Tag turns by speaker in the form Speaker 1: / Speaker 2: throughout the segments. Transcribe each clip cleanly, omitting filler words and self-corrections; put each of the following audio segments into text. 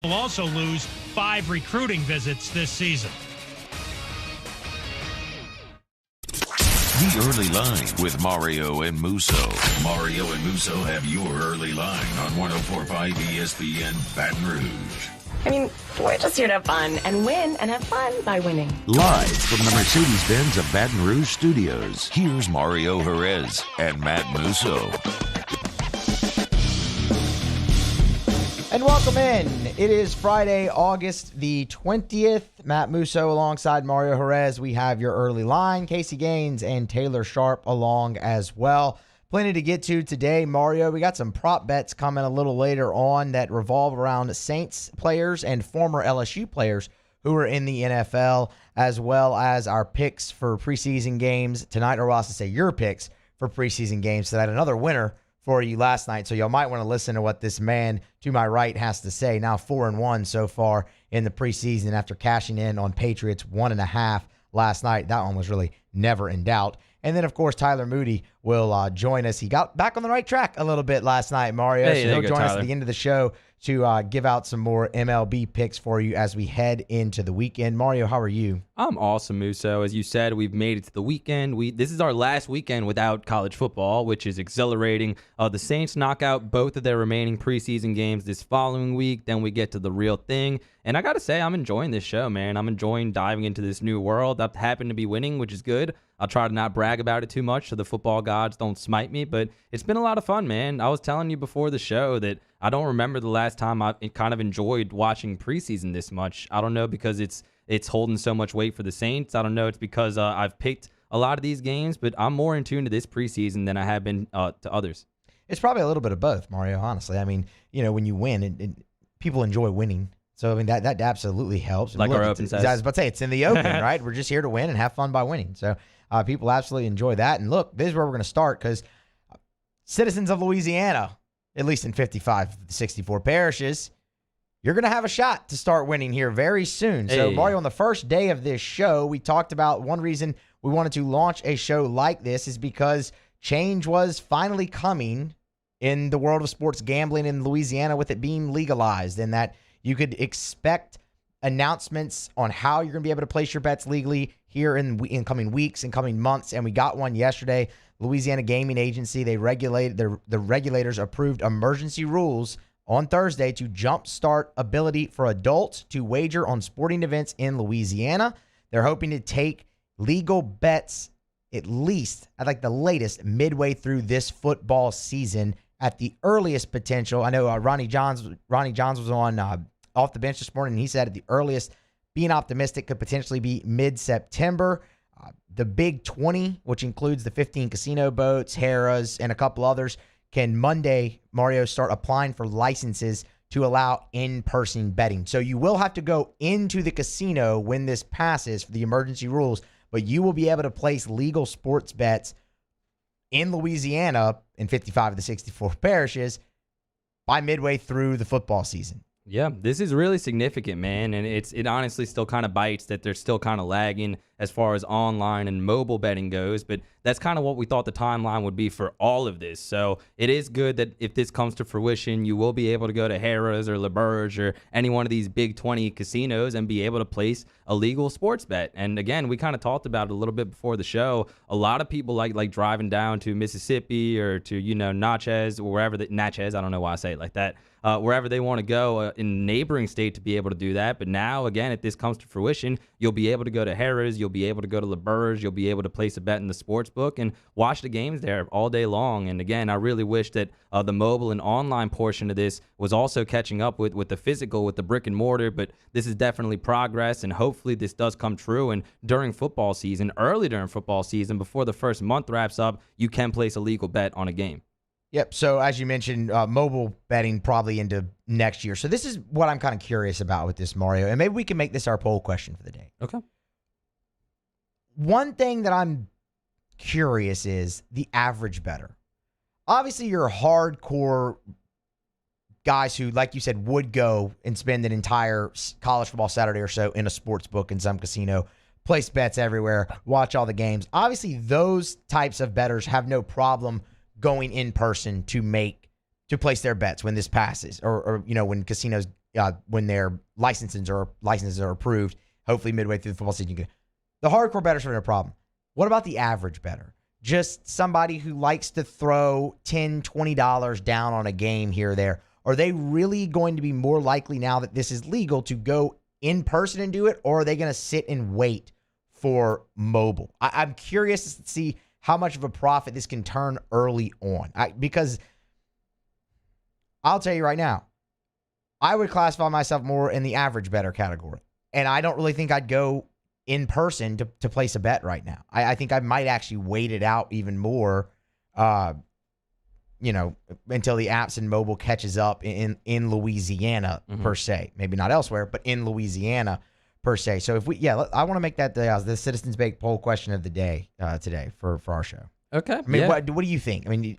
Speaker 1: will also lose 5 recruiting visits this season.
Speaker 2: The Early Line with Mario and Musso. Mario and Musso have your early line on 104.5 ESPN Baton Rouge.
Speaker 3: I mean, we're just here to have fun and win and have fun by winning.
Speaker 2: Live from the Mercedes-Benz of Baton Rouge studios, here's Mario Jerez and Matt Musso.
Speaker 4: And welcome in. It is Friday, August the 20th. Matt Musso alongside Mario Jerez. We have your early line. Casey Gaines and Taylor Sharp along as well. Plenty to get to today, Mario. We got some prop bets coming a little later on that revolve around Saints players and former LSU players who are in the NFL, as well as our picks for preseason games tonight, or I should say your picks for preseason games tonight. Another winner for you last night, so y'all might want to listen to what this man to my right has to say. Now 4-1 so far in the preseason after cashing in on Patriots 1.5 last night. That one was really never in doubt. And then, of course, Tyler Moody will join us. He got back on the right track a little bit last night, Mario.
Speaker 5: Hey,
Speaker 4: so he'll join us
Speaker 5: Tyler.
Speaker 4: at the end of the show to give out some more MLB picks for you as we head into the weekend. Mario, how are you?
Speaker 5: I'm awesome, Musso. As you said, we've made it to the weekend. This is our last weekend without college football, which is exhilarating. The Saints knock out both of their remaining preseason games this following week. Then we get to the real thing. And I got to say, I'm enjoying this show, man. I'm enjoying diving into this new world. I happen to be winning, which is good. I'll try to not brag about it too much so the football gods don't smite me. But it's been a lot of fun, man. I was telling you before the show that I don't remember the last time I kind of enjoyed watching preseason this much. I don't know because it's holding so much weight for the Saints. I don't know. It's because I've picked a lot of these games, but I'm more in tune to this preseason than I have been to others.
Speaker 4: It's probably a little bit of both, Mario, honestly. I mean, when you win, people enjoy winning. So, I mean, that absolutely helps.
Speaker 5: Like
Speaker 4: Look,
Speaker 5: our open says.
Speaker 4: I was about to say, it's in the open, right? We're just here to win and have fun by winning. So, people absolutely enjoy that. And look, this is where we're going to start because citizens of Louisiana, at least in 55 of the 64 parishes, you're going to have a shot to start winning here very soon. So,
Speaker 5: Hey.
Speaker 4: Mario, on the first day of this show, we talked about one reason we wanted to launch a show like this is because change was finally coming in the world of sports gambling in Louisiana with it being legalized, and that you could expect announcements on how you're going to be able to place your bets legally here in coming weeks and coming months. And we got one yesterday. Louisiana Gaming Agency, the regulators approved emergency rules on Thursday to jumpstart ability for adults to wager on sporting events in Louisiana. They're hoping to take legal bets at least at like the latest midway through this football season at the earliest potential. I know Ronnie Johns was on off the bench this morning, and he said at the earliest, being optimistic, could potentially be mid-September. The Big 20, which includes the 15 casino boats, Harrah's, and a couple others, can Monday, Mario, start applying for licenses to allow in-person betting. So you will have to go into the casino when this passes for the emergency rules, but you will be able to place legal sports bets in Louisiana in 55 of the 64 parishes by midway through the football season.
Speaker 5: Yeah, this is really significant, man, and it honestly still kind of bites that they're still kind of lagging as far as online and mobile betting goes, but that's kind of what we thought the timeline would be for all of this. So it is good that if this comes to fruition, you will be able to go to Harrah's or Le Berge or any one of these Big 20 casinos and be able to place a legal sports bet. And again, we kind of talked about it a little bit before the show. A lot of people like driving down to Mississippi or to, Natchez or wherever Natchez, I don't know why I say it like that. Wherever they want to go in a neighboring state to be able to do that. But now, again, if this comes to fruition, you'll be able to go to Harrah's, you'll be able to go to Le Berge, you'll be able to place a bet in the sports book and watch the games there all day long. And again, I really wish that the mobile and online portion of this was also catching up with the physical, with the brick and mortar. But this is definitely progress, and hopefully this does come true. And during football season, early during football season, before the first month wraps up, you can place a legal bet on a game.
Speaker 4: Yep. So as you mentioned, mobile betting probably into next year. So this is what I'm kind of curious about with this, Mario, and maybe we can make this our poll question for the day.
Speaker 5: Okay.
Speaker 4: One thing that I'm curious is the average bettor. Obviously, you're hardcore guys who, like you said, would go and spend an entire college football Saturday or so in a sports book in some casino, place bets everywhere, watch all the games. Obviously, those types of bettors have no problem going in person to place their bets when this passes, or when casinos when their licenses are approved. Hopefully midway through the football season. The hardcore bettors are no problem. What about the average bettor? Just somebody who likes to throw $10, $20 down on a game here or there. Are they really going to be more likely now that this is legal to go in person and do it, or are they going to sit and wait for mobile? I'm curious to see how much of a profit this can turn early on. Because I'll tell you right now, I would classify myself more in the average bettor category. And I don't really think I'd go in person to place a bet right now. I think I might actually wait it out even more, until the apps and mobile catches up in Louisiana per se. Maybe not elsewhere, but in Louisiana per se. So I want to make that the Citizens Bank poll question of the day today for our show.
Speaker 5: Okay.
Speaker 4: I mean, what do you think? I mean,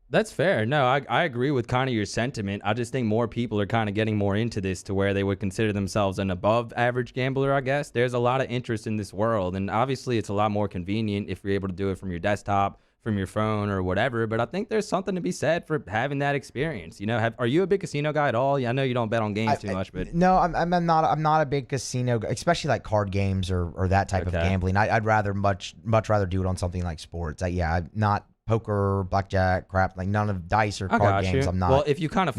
Speaker 5: That's fair. No, I agree with kind of your sentiment. I just think more people are kind of getting more into this to where they would consider themselves an above average gambler, I guess. There's a lot of interest in this world, and obviously it's a lot more convenient if you're able to do it from your desktop, from your phone, or whatever. But I think there's something to be said for having that experience. Are you a big casino guy at all? I know you don't bet on games too much, but
Speaker 4: no, I'm not a big casino guy, especially like card games or that type of gambling. I'd rather much rather do it on something like sports. I'm not poker, blackjack, crap, like none of dice or card games. I'm not.
Speaker 5: Well, if you kind of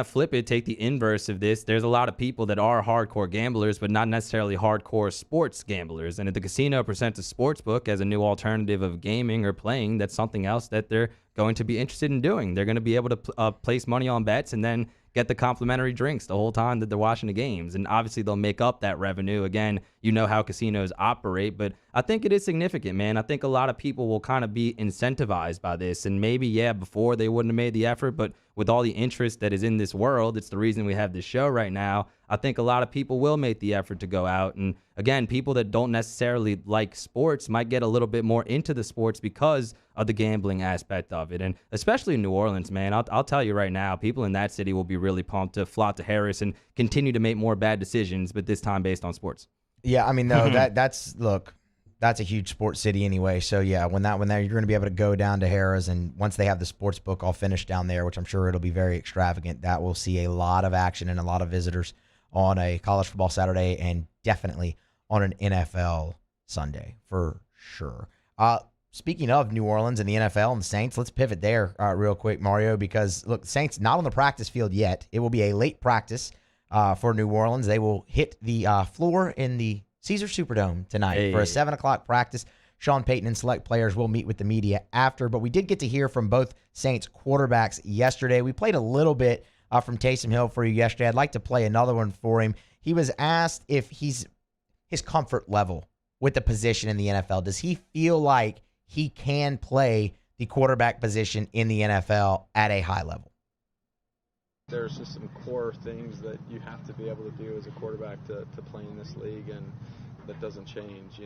Speaker 5: flip it, take the inverse of this. There's a lot of people that are hardcore gamblers, but not necessarily hardcore sports gamblers. And if the casino presents a sports book as a new alternative of gaming or playing, that's something else that they're going to be interested in doing. They're going to be able to place money on bets and then get the complimentary drinks the whole time that they're watching the games. And obviously they'll make up that revenue. Again, you know how casinos operate, but I think it is significant, man. I think a lot of people will kind of be incentivized by this. And maybe, before they wouldn't have made the effort, but with all the interest that is in this world, it's the reason we have this show right now. I think a lot of people will make the effort to go out. And again, people that don't necessarily like sports might get a little bit more into the sports because of the gambling aspect of it. And especially in New Orleans, man, I'll tell you right now, people in that city will be really pumped to flock to Harris and continue to make more bad decisions, but this time based on sports.
Speaker 4: Yeah, I mean, no, that's a huge sports city anyway. So yeah, when you're going to be able to go down to Harrah's, and once they have the sports book all finished down there, which I'm sure it'll be very extravagant, that will see a lot of action and a lot of visitors on a college football Saturday and definitely on an NFL Sunday for sure. Speaking of New Orleans and the NFL and the Saints, let's pivot there real quick, Mario, because look, the Saints not on the practice field yet. It will be a late practice for New Orleans. They will hit the floor in the Caesars Superdome tonight for a 7 o'clock practice. Sean Payton and select players will meet with the media after, but we did get to hear from both Saints quarterbacks yesterday. We played a little bit from Taysom Hill for you yesterday. I'd like to play another one for him. He was asked if his comfort level with the position in the NFL. Does he feel like he can play the quarterback position in the NFL at a high level?
Speaker 6: There's just some core things that you have to be able to do as a quarterback to play in this league, and that doesn't change.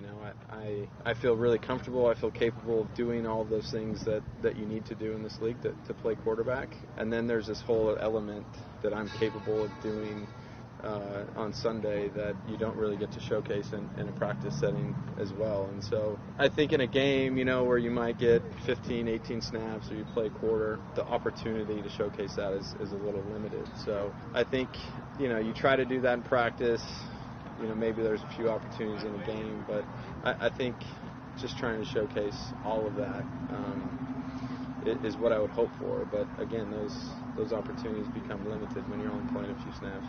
Speaker 6: I feel really comfortable. I feel capable of doing all those things that you need to do in this league to play quarterback. And then there's this whole element that I'm capable of doing on Sunday that you don't really get to showcase in a practice setting as well. And so I think in a game, where you might get 15, 18 snaps or you play a quarter, the opportunity to showcase that is a little limited. So I think, you try to do that in practice. Maybe there's a few opportunities in the game, but I think just trying to showcase all of that is what I would hope for. But again, those opportunities become limited when you're only playing a few snaps.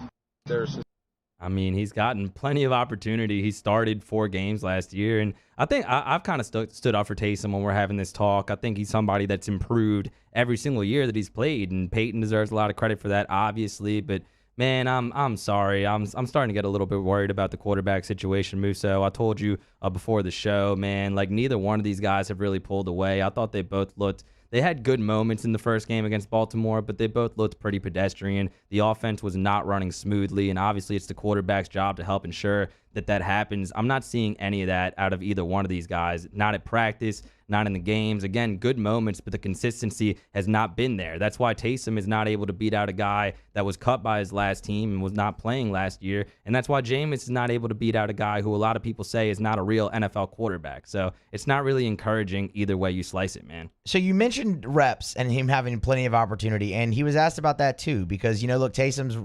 Speaker 5: He's gotten plenty of opportunity. He started 4 games last year, and I think I've kind of stood up for Taysom when we're having this talk. I think he's somebody that's improved every single year that he's played, and Peyton deserves a lot of credit for that, obviously. But man, I'm sorry. I'm starting to get a little bit worried about the quarterback situation, Musso. I told you before the show, man, like neither one of these guys have really pulled away. I thought they both looked. They had good moments in the first game against Baltimore, but they both looked pretty pedestrian. The offense was not running smoothly, and obviously it's the quarterback's job to help ensure that happens. I'm not seeing any of that out of either one of these guys, not at practice, not in the games. Again, good moments, but the consistency has not been there. That's why Taysom is not able to beat out a guy that was cut by his last team and was not playing last year. And that's why Jameis is not able to beat out a guy who a lot of people say is not a real NFL quarterback. So it's not really encouraging either way you slice it, man.
Speaker 4: So you mentioned reps and him having plenty of opportunity, and he was asked about that too because, look, Taysom's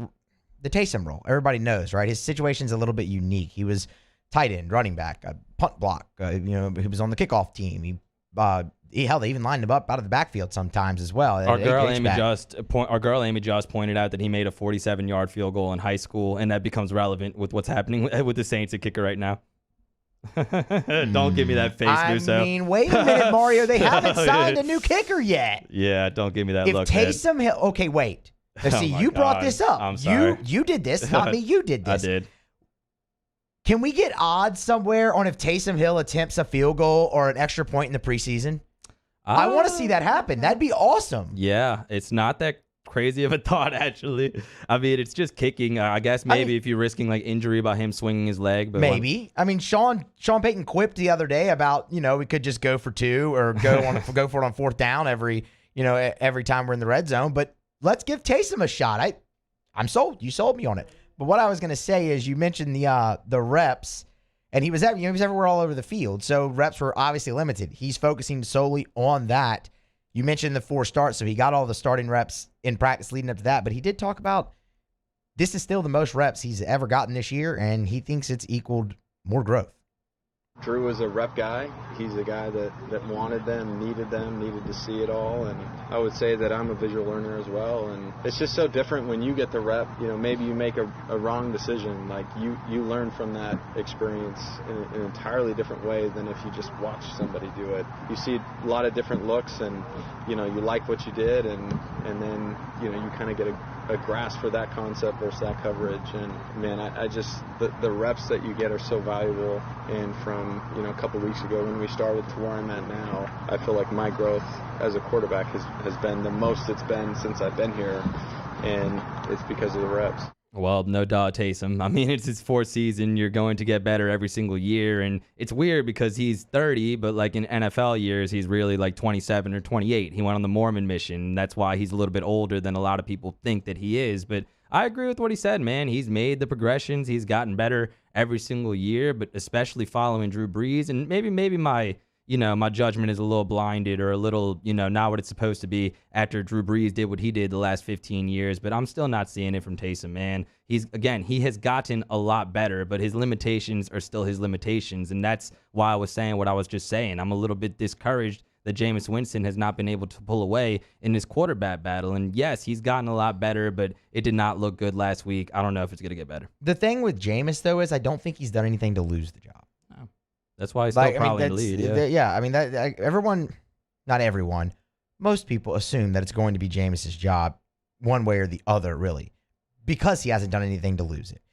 Speaker 4: the Taysom role. Everybody knows, right? His situation's a little bit unique. He was tight end, running back, a punt block. He was on the kickoff team. Hell, they even lined him up out of the backfield sometimes as well.
Speaker 5: Our girl Amy just pointed out that he made a 47-yard field goal in high school, and that becomes relevant with what's happening with the Saints at kicker right now. Don't give me that face, Musso.
Speaker 4: I mean, wait a minute, Mario. They haven't signed a new kicker yet.
Speaker 5: Yeah, don't give me that look.
Speaker 4: If Taysom Hill, okay, wait. Now, see, you brought this up.
Speaker 5: I'm sorry.
Speaker 4: You did this, not me. You did this.
Speaker 5: I did.
Speaker 4: Can we get odds somewhere on if Taysom Hill attempts a field goal or an extra point in the preseason? I want to see that happen. That'd be awesome.
Speaker 5: Yeah, it's not that crazy of a thought, actually. I mean, it's just kicking. I guess maybe if you're risking like injury by him swinging his leg. But
Speaker 4: maybe. I mean, Sean Payton quipped the other day about, we could just go for 2 or go for it on 4th down every time we're in the red zone. But let's give Taysom a shot. I'm sold. You sold me on it. But what I was going to say is you mentioned the reps, and he was everywhere all over the field. So reps were obviously limited. He's focusing solely on that. You mentioned the 4 starts, so he got all the starting reps in practice leading up to that. But he did talk about this is still the most reps he's ever gotten this year, and he thinks it's equaled more growth.
Speaker 6: Drew was a rep guy. He's a guy that wanted them, needed to see it all. And I would say that I'm a visual learner as well. And it's just so different when you get the rep. Maybe you make a wrong decision. Like you learn from that experience in an entirely different way than if you just watch somebody do it. You see a lot of different looks, and you like what you did, and then you kind of get a grasp for that concept versus that coverage. And man, I just the reps that you get are so valuable. And from a couple weeks ago when we started to where I'm at now, I feel like my growth as a quarterback has been the most it's been since I've been here, and it's because of the reps.
Speaker 5: Well, no doubt, Taysom. I mean, it's his 4th season. You're going to get better every single year. And it's weird because he's 30, but like in NFL years, he's really like 27 or 28. He went on the Mormon mission. That's why he's a little bit older than a lot of people think that he is. But I agree with what he said, man. He's made the progressions. He's gotten better every single year, but especially following Drew Brees. And maybe my judgment is a little blinded or a little, not what it's supposed to be after Drew Brees did what he did the last 15 years, but I'm still not seeing it from Taysom, man. He has gotten a lot better, but his limitations are still his limitations, and that's why I was saying what I was just saying. I'm a little bit discouraged that Jameis Winston has not been able to pull away in this quarterback battle, and yes, he's gotten a lot better, but it did not look good last week. I don't know if it's going to get better.
Speaker 4: The thing with Jameis, though, is I don't think he's done anything to lose the job.
Speaker 5: That's why he's still probably in the lead.
Speaker 4: Yeah, I mean, everyone, not everyone, most people assume that it's going to be Jameis's job one way or the other, really, because he hasn't done anything to lose it.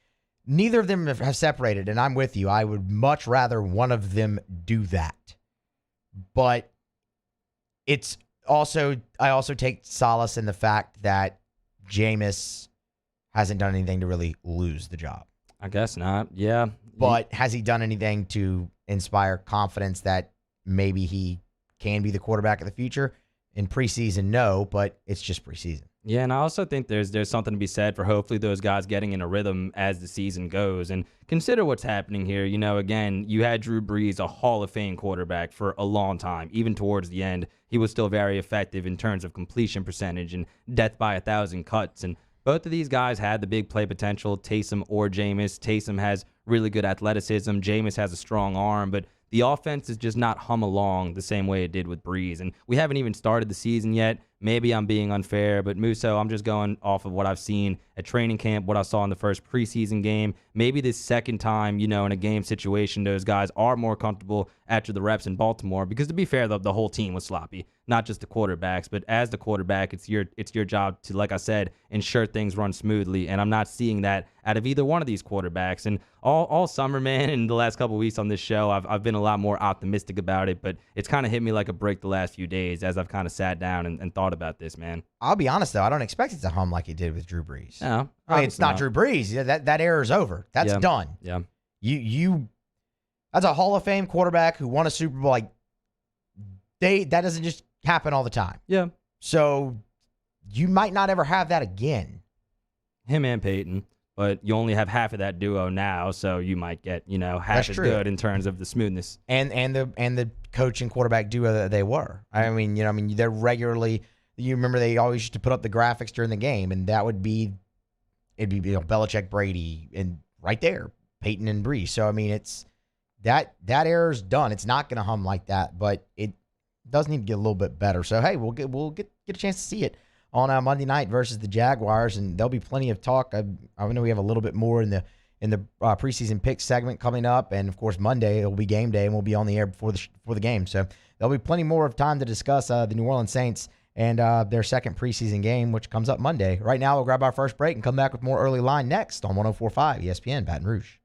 Speaker 4: Neither of them have separated, and I'm with you. I would much rather one of them do that. But I also take solace in the fact that Jameis hasn't done anything to really lose the job.
Speaker 5: I guess not, yeah.
Speaker 4: But has he done anything to inspire confidence that maybe he can be the quarterback of the future? In preseason, no, but it's just preseason.
Speaker 5: Yeah, and I also think there's something to be said for hopefully those guys getting in a rhythm as the season goes. And consider what's happening here. Again, you had Drew Brees, a Hall of Fame quarterback for a long time. Even towards the end, he was still very effective in terms of completion percentage and death by 1,000 cuts. And both of these guys had the big play potential, Taysom or Jameis. Taysom has really good athleticism. Jameis has a strong arm, but the offense is just not hum along the same way it did with Brees. And we haven't even started the season yet. Maybe I'm being unfair, but Musso, I'm just going off of what I've seen at training camp, what I saw in the first preseason game. Maybe this second time, in a game situation, those guys are more comfortable after the reps in Baltimore. Because to be fair, the whole team was sloppy, not just the quarterbacks. But as the quarterback, it's your job to, like I said, ensure things run smoothly. And I'm not seeing that out of either one of these quarterbacks. And all summer, man, in the last couple of weeks on this show, I've been a lot more optimistic about it. But it's kind of hit me like a brick the last few days as I've kind of sat down and thought about this, man.
Speaker 4: I'll be honest, though. I don't expect it to hum like it did with Drew Brees.
Speaker 5: No,
Speaker 4: I mean, it's not Drew Brees. That era is over. That's done.
Speaker 5: Yeah.
Speaker 4: You that's a Hall of Fame quarterback who won a Super Bowl. Like, that doesn't just happen all the time.
Speaker 5: Yeah.
Speaker 4: So you might not ever have that again.
Speaker 5: Him and Peyton. But you only have half of that duo now, so you might get, half as good in terms of the smoothness.
Speaker 4: And the coach and quarterback duo that they were. I mean, they're regularly. You remember they always used to put up the graphics during the game, and that would be it'd be Belichick, Brady, and right there, Peyton and Brees. So I mean, it's that error's done. It's not going to hum like that, but it does need to get a little bit better. So hey, we'll get a chance to see it on Monday night versus the Jaguars, and there'll be plenty of talk. I know we have a little bit more in the preseason pick segment coming up, and of course Monday it'll be game day, and we'll be on the air before the game. So there'll be plenty more of time to discuss the New Orleans Saints and their second preseason game, which comes up Monday. Right now, we'll grab our first break and come back with more early line next on 104.5 ESPN Baton Rouge.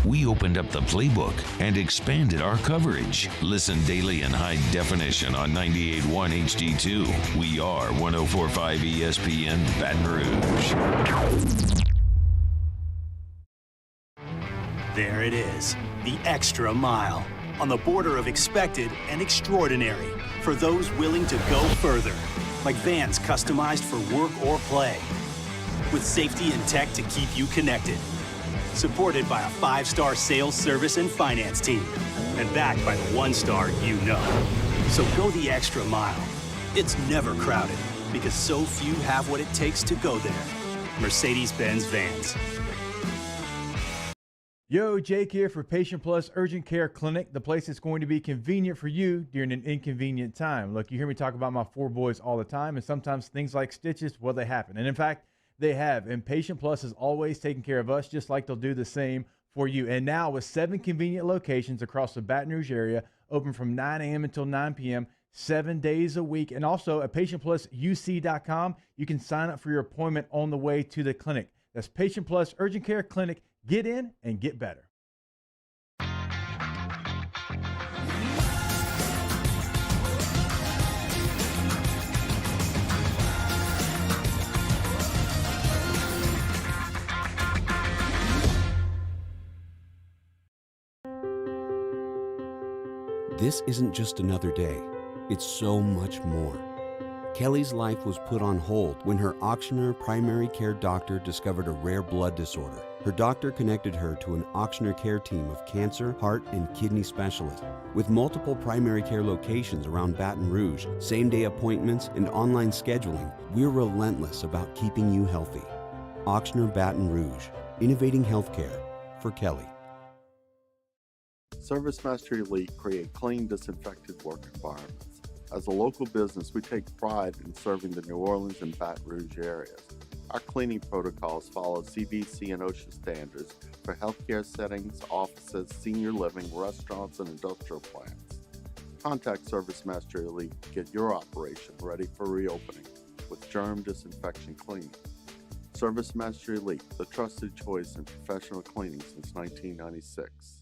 Speaker 2: We opened up the playbook and expanded our coverage. Listen daily in high definition on 98.1 HD2. We are 104.5 ESPN Baton Rouge.
Speaker 7: There it is, the extra mile, on the border of expected and extraordinary for those willing to go further, like vans customized for work or play, with safety and tech to keep you connected. Supported by a 5-star sales, service, and finance team, and backed by the 1-star you know. So go the extra mile. It's never crowded, because so few have what it takes to go there. Mercedes-Benz Vans.
Speaker 8: Yo, Jake here for Patient Plus Urgent Care Clinic, the place that's going to be convenient for you during an inconvenient time. Look, you hear me talk about my 4 boys all the time, and sometimes things like stitches, well, they happen. And in fact, they have. And Patient Plus is always taking care of us, just like they'll do the same for you. And now with 7 convenient locations across the Baton Rouge area, open from 9 a.m. until 9 p.m., 7 days a week. And also at PatientPlusUC.com, you can sign up for your appointment on the way to the clinic. That's Patient Plus Urgent Care Clinic. Get in and get better.
Speaker 9: This isn't just another day. It's so much more. Kelly's life was put on hold when her auctioneer primary care doctor discovered a rare blood disorder. Her doctor connected her to an auctioneer care team of cancer, heart, and kidney specialists. With multiple primary care locations around Baton Rouge, same-day appointments, and online scheduling, we're relentless about keeping you healthy. Auctioneer Baton Rouge, innovating healthcare for Kelly.
Speaker 10: ServiceMaster Elite create clean, disinfected work environments. As a local business, we take pride in serving the New Orleans and Baton Rouge areas. Our cleaning protocols follow CDC and OSHA standards for healthcare settings, offices, senior living, restaurants, and industrial plants. Contact ServiceMaster Elite to get your operation ready for reopening with germ disinfection cleaning. ServiceMaster Elite, the trusted choice in professional cleaning since 1996.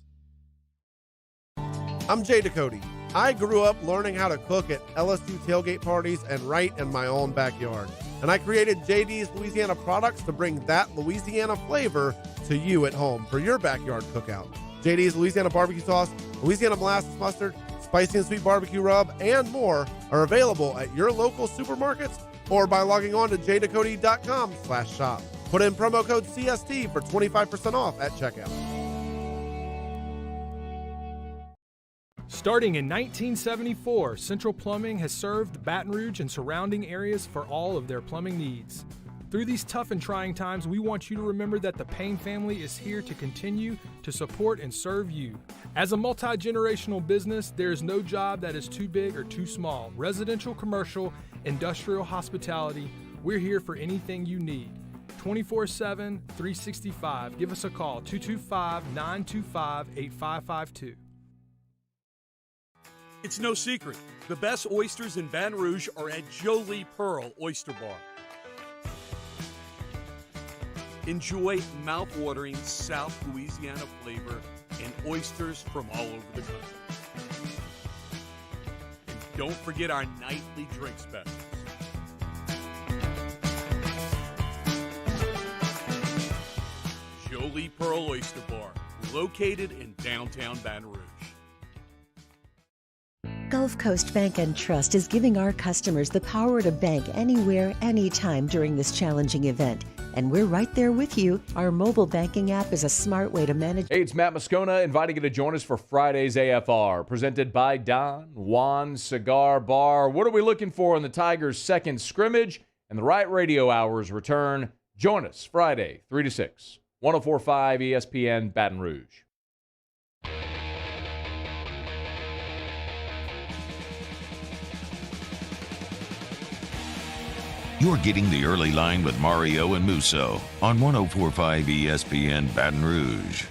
Speaker 11: I'm Jay Ducote. I grew up learning how to cook at LSU tailgate parties and right in my own backyard. And I created JD's Louisiana products to bring that Louisiana flavor to you at home for your backyard cookout. JD's Louisiana barbecue sauce, Louisiana molasses mustard, spicy and sweet barbecue rub, and more are available at your local supermarkets or by logging on to jducote.com/shop. Put in promo code CST for 25% off at checkout.
Speaker 12: Starting in 1974, Central Plumbing has served Baton Rouge and surrounding areas for all of their plumbing needs. Through these tough and trying times, we want you to remember that the Payne family is here to continue to support and serve you. As a multi-generational business, there is no job that is too big or too small. Residential, commercial, industrial, hospitality, we're here for anything you need. 24/7, 365. Give us a call, 225-925-8552.
Speaker 13: It's no secret. The best oysters in Baton Rouge are at Jolie Pearl Oyster Bar. Enjoy mouth-watering South Louisiana flavor and oysters from all over the country. And don't forget our nightly drink specials. Jolie Pearl Oyster Bar, located in downtown Baton Rouge.
Speaker 14: Gulf Coast Bank and Trust is giving our customers the power to bank anywhere, anytime during this challenging event. And we're right there with you. Our mobile banking app is a smart way to manage.
Speaker 15: Hey, it's Matt Moscona inviting you to join us for Friday's AFR, presented by Don Juan Cigar Bar. What are we looking for in the Tigers' second scrimmage? And the right radio hours return Join us Friday, 3 to 6, 104.5 ESPN Baton Rouge.
Speaker 2: You're getting the early line with Mario and Musso on 104.5 ESPN Baton Rouge.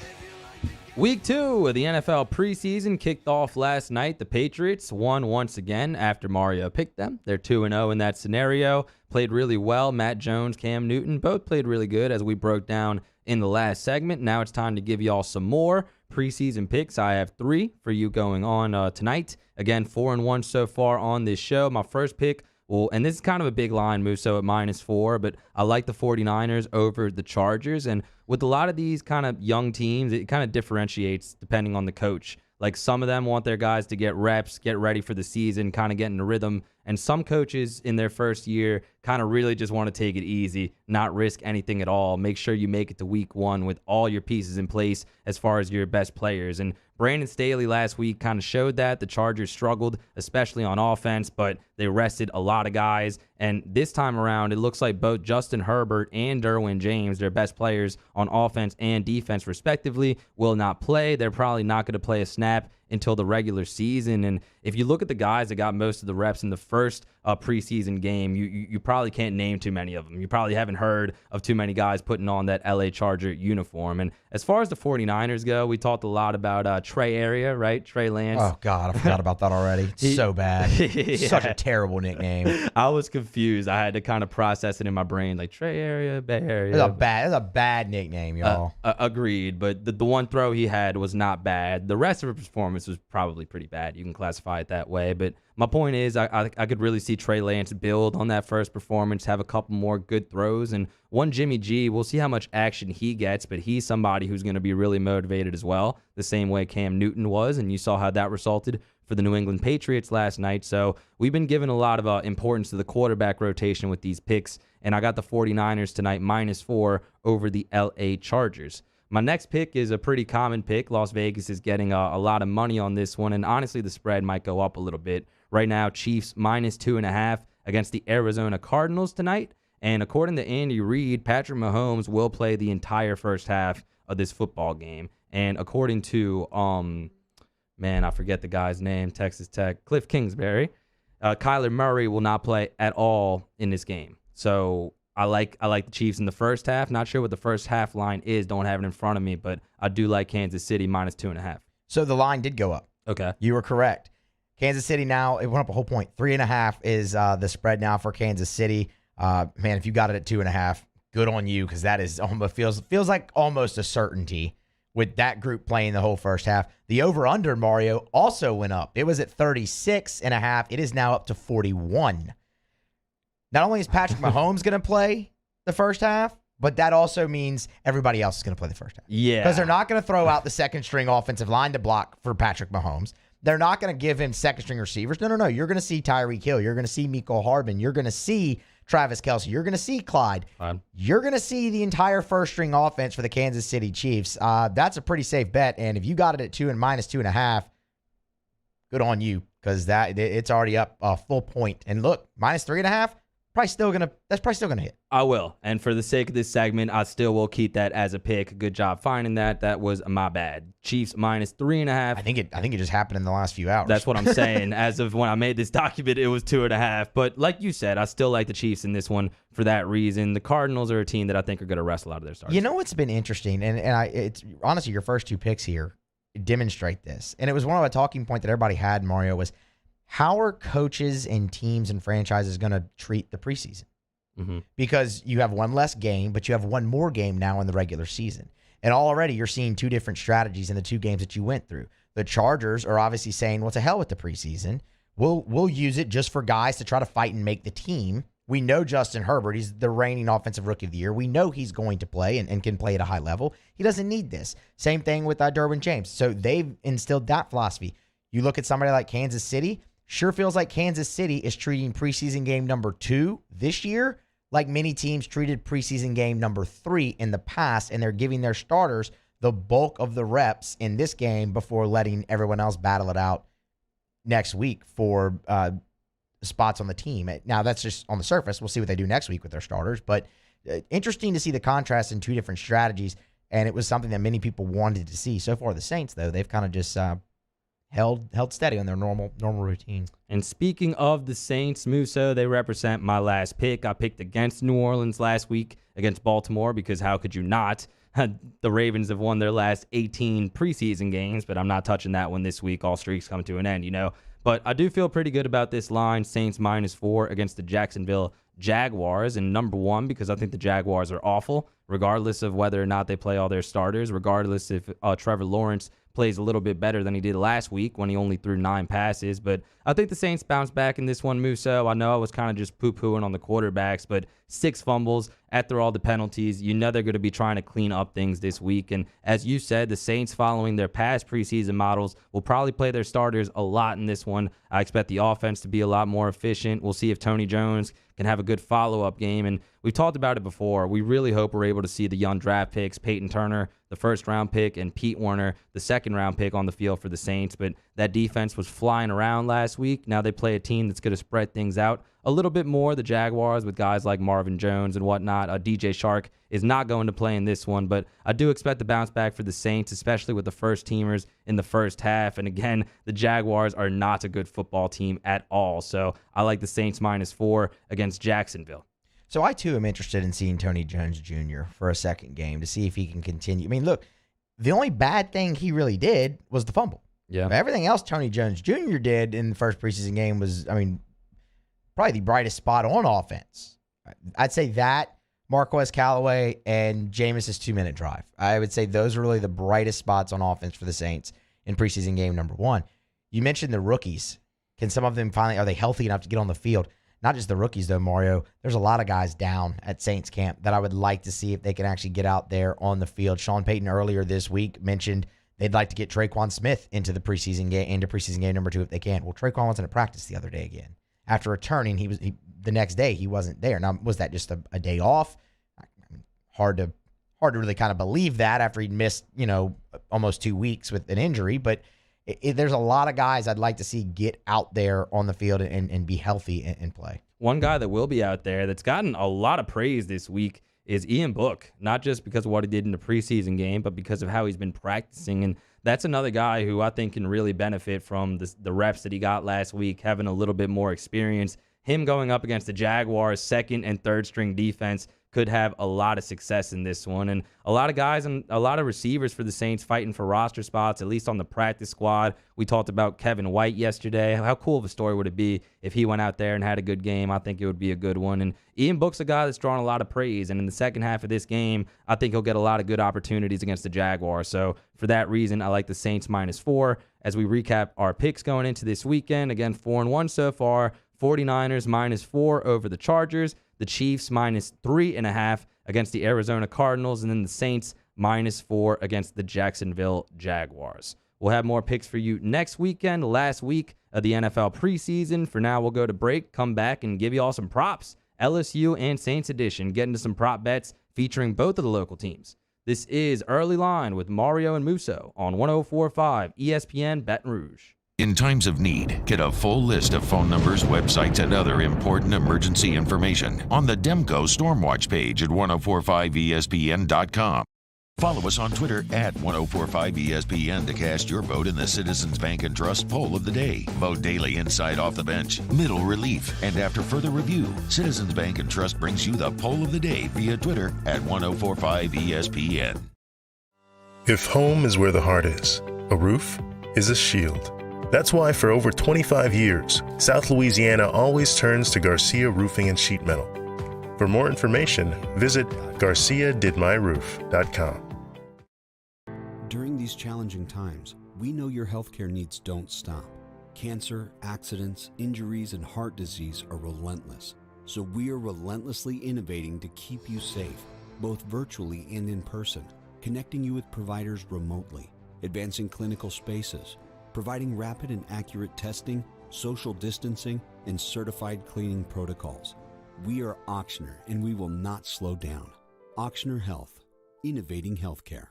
Speaker 5: Week 2 of the NFL preseason kicked off last night. The Patriots won once again after Mario picked them. They're 2-0 in that scenario. Played really well. Matt Jones, Cam Newton, both played really good as we broke down in the last segment. Now it's time to give you all some more preseason picks. I have 3 for you going on tonight. Again, 4-1 so far on this show. My first pick, well, and this is kind of a big line, Musso, at -4, but I like the 49ers over the Chargers. And with a lot of these kind of young teams, it kind of differentiates depending on the coach. Like some of them want their guys to get reps, get ready for the season, kind of get in the rhythm. And some coaches in their first year kind of really just want to take it easy, not risk anything at all. Make sure you make it to week 1 with all your pieces in place as far as your best players. And Brandon Staley last week kind of showed that. The Chargers struggled, especially on offense, but they rested a lot of guys. And this time around, it looks like both Justin Herbert and Derwin James, their best players on offense and defense respectively, will not play. They're probably not going to play a snap until the regular season. And if you look at the guys that got most of the reps in the first preseason game, you probably can't name too many of them. You probably haven't heard of too many guys putting on that LA Charger uniform. And as far as the 49ers go, we talked a lot about Trey Area, right? Trey Lance.
Speaker 4: Oh, God, I forgot about that already. It's so bad.
Speaker 5: Yeah.
Speaker 4: Such a terrible nickname.
Speaker 5: I was confused. I had to kind of process it in my brain, like Trey Area, Bay Area.
Speaker 4: That's a bad nickname, y'all.
Speaker 5: Agreed, but the one throw he had was not bad. The rest of his performance was probably pretty bad. You can classify it that way, but my point is I could really see Trey Lance build on that first performance, have a couple more good throws, and one Jimmy G, we'll see how much action he gets, but he's somebody who's going to be really motivated as well, the same way Cam Newton was, and you saw how that resulted for the New England Patriots last night. So we've been giving a lot of importance to the quarterback rotation with these picks, and I got the 49ers tonight -4 over the LA Chargers. My next pick is a pretty common pick. Las Vegas is getting a lot of money on this one, and honestly, the spread might go up a little bit. Right now, Chiefs -2.5 against the Arizona Cardinals tonight. And according to Andy Reid, Patrick Mahomes will play the entire first half of this football game. And according to, I forget the guy's name, Texas Tech, Cliff Kingsbury, Kyler Murray will not play at all in this game. So I like the Chiefs in the first half. Not sure what the first half line is. Don't have it in front of me, but I do like Kansas City -2.5.
Speaker 4: So the line did go up.
Speaker 5: Okay.
Speaker 4: You were correct. Kansas City now, it went up a whole point. 3.5 is the spread now for Kansas City. Man, if you got it at 2.5, good on you, because that is almost feels like almost a certainty with that group playing the whole first half. The over-under, Mario, also went up. It was at 36.5. It is now up to 41. Not only is Patrick Mahomes going to play the first half, but that also means everybody else is going to play the first half.
Speaker 5: Yeah.
Speaker 4: Because they're not going to throw out the second-string offensive line to block for Patrick Mahomes. They're not going to give him second-string receivers. No. You're going to see Tyreek Hill. You're going to see Mecole Hardman. You're going to see Travis Kelce. You're going to see Clyde. You're going to see the entire first-string offense for the Kansas City Chiefs. That's a pretty safe bet. And if you got it at -2.5, good on you, because it's already up a full point. And look, -3.5. That's probably still gonna hit.
Speaker 5: I will. And for the sake of this segment, I still will keep that as a pick. Good job finding that. That was my bad. Chiefs -3.5.
Speaker 4: I think it just happened in the last few hours.
Speaker 5: That's what I'm saying. As of when I made this document, it was 2.5. But like you said, I still like the Chiefs in this one for that reason. The Cardinals are a team that I think are going to wrestle out of their starters.
Speaker 4: You know what's been interesting, and it's honestly your first two picks here demonstrate this. And it was one of a talking point that everybody had, Mario, was how are coaches and teams and franchises going to treat the preseason?
Speaker 5: Mm-hmm.
Speaker 4: Because you have one less game, but you have one more game now in the regular season. And already you're seeing two different strategies in the two games that you went through. The Chargers are obviously saying, well, to hell with the preseason. We'll use it just for guys to try to fight and make the team. We know Justin Herbert, he's the reigning offensive rookie of the year. We know he's going to play and can play at a high level. He doesn't need this. Same thing with Derwin James. So they've instilled that philosophy. You look at somebody like Kansas City, sure feels like Kansas City is treating preseason game number 2 this year like many teams treated preseason game number 3 in the past, and they're giving their starters the bulk of the reps in this game before letting everyone else battle it out next week for spots on the team. Now, that's just on the surface. We'll see what they do next week with their starters, but interesting to see the contrast in two different strategies, and it was something that many people wanted to see. So far, the Saints, though, they've kind of just held steady on their normal routine.
Speaker 5: And speaking of the Saints, Musso, they represent my last pick. I picked against New Orleans last week against Baltimore because how could you not? The Ravens have won their last 18 preseason games, but I'm not touching that one this week. All streaks come to an end, But I do feel pretty good about this line, Saints -4 against the Jacksonville Jaguars. And number one, because I think the Jaguars are awful, regardless of whether or not they play all their starters, regardless if Trevor Lawrence plays a little bit better than he did last week when he only threw 9 passes. But I think the Saints bounce back in this one, Musso. I know I was kind of just poo-pooing on the quarterbacks, but 6 fumbles after all the penalties. You know they're going to be trying to clean up things this week. And as you said, the Saints, following their past preseason models, will probably play their starters a lot in this one. I expect the offense to be a lot more efficient. We'll see if Tony Jones can have a good follow-up game. And we've talked about it before. We really hope we're able to see the young draft picks, Peyton Turner, the first-round pick, and Pete Werner, the second-round pick, on the field for the Saints. But that defense was flying around last week. Now they play a team that's going to spread things out a little bit more, the Jaguars, with guys like Marvin Jones and whatnot. DJ Shark is not going to play in this one, but I do expect the bounce back for the Saints, especially with the first-teamers in the first half. And again, the Jaguars are not a good football team at all. So I like the Saints -4 against Jacksonville.
Speaker 4: So I, too, am interested in seeing Tony Jones Jr. for a second game to see if he can continue. I mean, look, the only bad thing he really did was the fumble.
Speaker 5: Yeah.
Speaker 4: Everything else Tony Jones Jr. did in the first preseason game was, probably the brightest spot on offense. I'd say that, Marquez Callaway, and Jameis's 2-minute drive. I would say those are really the brightest spots on offense for the Saints in preseason game number 1. You mentioned the rookies. Can some of them finally, are they healthy enough to get on the field? Not just the rookies, though, Mario. There's a lot of guys down at Saints camp that I would like to see if they can actually get out there on the field. Sean Payton earlier this week mentioned they'd like to get Traquan Smith into preseason game number 2 if they can. Well, Traquan wasn't at practice the other day again. After returning, the next day he wasn't there. Now, was that just a day off? Hard to really kind of believe that after he'd missed, almost 2 weeks with an injury. But there's a lot of guys I'd like to see get out there on the field and be healthy and play.
Speaker 5: One guy that will be out there that's gotten a lot of praise this week is Ian Book, not just because of what he did in the preseason game, but because of how he's been practicing. And that's another guy who I think can really benefit from the reps that he got last week, having a little bit more experience. Him going up against the Jaguars' second and third string defense could have a lot of success in this one. And a lot of guys and a lot of receivers for the Saints fighting for roster spots, at least on the practice squad. We talked about Kevin White yesterday. How cool of a story would it be if he went out there and had a good game? I think it would be a good one. And Ian Book's a guy that's drawn a lot of praise. And in the second half of this game, I think he'll get a lot of good opportunities against the Jaguars. So for that reason, I like the Saints -4. As we recap our picks going into this weekend, again, 4-1 so far. 49ers -4 over the Chargers. The Chiefs -3.5 against the Arizona Cardinals, and then the Saints -4 against the Jacksonville Jaguars. We'll have more picks for you next weekend, last week of the NFL preseason. For now, we'll go to break, come back, and give you all some props. LSU and Saints edition, get into some prop bets featuring both of the local teams. This is Early Line with Mario and Musso on 104.5 ESPN Baton Rouge.
Speaker 2: In times of need, get a full list of phone numbers, websites, and other important emergency information on the Demco Stormwatch page at 1045ESPN.com. Follow us on Twitter at 1045ESPN to cast your vote in the Citizens Bank and Trust poll of the day. Vote daily inside Off the Bench, Middle Relief, and after further review, Citizens Bank and Trust brings you the poll of the day via Twitter at 1045ESPN.
Speaker 16: If home is where the heart is, a roof is a shield. That's why for over 25 years, South Louisiana always turns to Garcia Roofing and Sheet Metal. For more information, visit garciadidmyroof.com.
Speaker 9: During these challenging times, we know your healthcare needs don't stop. Cancer, accidents, injuries, and heart disease are relentless. So we are relentlessly innovating to keep you safe, both virtually and in person, connecting you with providers remotely, advancing clinical spaces, providing rapid and accurate testing, social distancing, and certified cleaning protocols. We are Auctioner, and we will not slow down. Auctioner Health, innovating healthcare.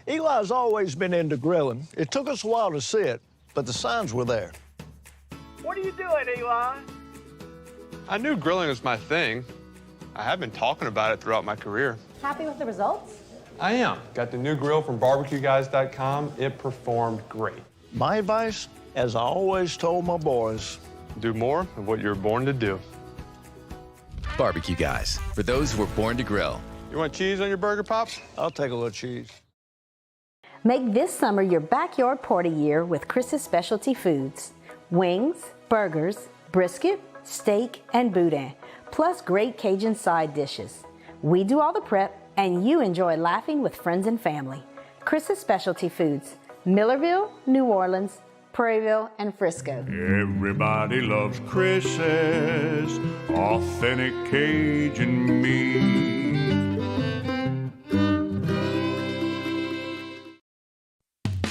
Speaker 17: Eli's always been into grilling. It took us a while to see it, but the signs were there.
Speaker 18: What are you doing, Eli?
Speaker 6: I knew grilling was my thing.
Speaker 18: I have been talking about it throughout my career.
Speaker 19: Happy with the results?
Speaker 18: I am. Got the new grill from barbecueguys.com. It performed great.
Speaker 17: My advice, as I always told my boys,
Speaker 18: do more of what you're born to do.
Speaker 20: Barbecue Guys, for those who were born to grill.
Speaker 18: You want cheese on your burger, Pops?
Speaker 17: I'll take a little cheese.
Speaker 19: Make this summer your backyard party year with Chris's Specialty Foods. Wings, burgers, brisket, steak, and boudin, plus great Cajun side dishes. We do all the prep, and you enjoy laughing with friends and family. Chris's Specialty Foods, Millerville, New Orleans, Prairieville, and Frisco.
Speaker 21: Everybody loves Chris's authentic Cajun meat.